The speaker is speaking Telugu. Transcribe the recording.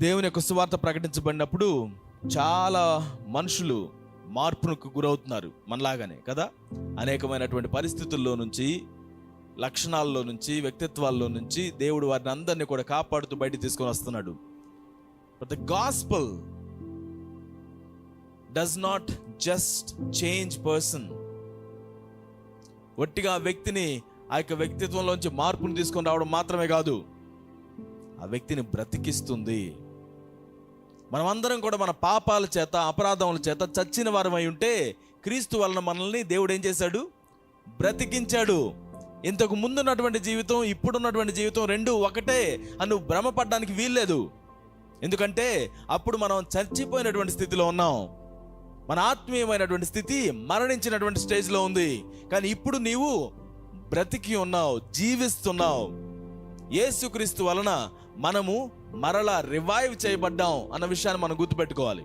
దేవుని యొక్క సువార్త ప్రకటించబడినప్పుడు చాలా మనుషులు మార్పునకు గురవుతున్నారు, మనలాగానే కదా. అనేకమైనటువంటి పరిస్థితుల్లో నుంచి, లక్షణాల్లో నుంచి, వ్యక్తిత్వాల్లో నుంచి దేవుడు వారిని అందరినీ కూడా కాపాడుతూ బయట తీసుకొని వస్తున్నాడు. But the gospel does not just change person. ఒట్టిగా ఆ వ్యక్తిని, ఆ యొక్క వ్యక్తిత్వంలోంచి మార్పును తీసుకొని రావడం మాత్రమే కాదు, ఆ వ్యక్తిని బ్రతికిస్తుంది. మనమందరం కూడా మన పాపాల చేత, అపరాధముల చేత చచ్చిన వారమై ఉంటే క్రీస్తు వలన మనల్ని దేవుడు ఏం చేశాడు? బ్రతికించాడు. ఇంతకు ముందున్నటువంటి జీవితం, ఇప్పుడున్నటువంటి జీవితం రెండు ఒకటే అని నువ్వు భ్రమపడడానికి వీల్లేదు. ఎందుకంటే అప్పుడు మనం చచ్చిపోయినటువంటి స్థితిలో ఉన్నాం. మన ఆత్మీయమైనటువంటి స్థితి మరణించినటువంటి స్టేజ్లో ఉంది. కానీ ఇప్పుడు నీవు బ్రతికి ఉన్నావు, జీవిస్తున్నావు. యేసుక్రీస్తు వలన మనము మరలా రివైవ్ చేయబడ్డాం అన్న విషయాన్ని మనం గుర్తుపెట్టుకోవాలి.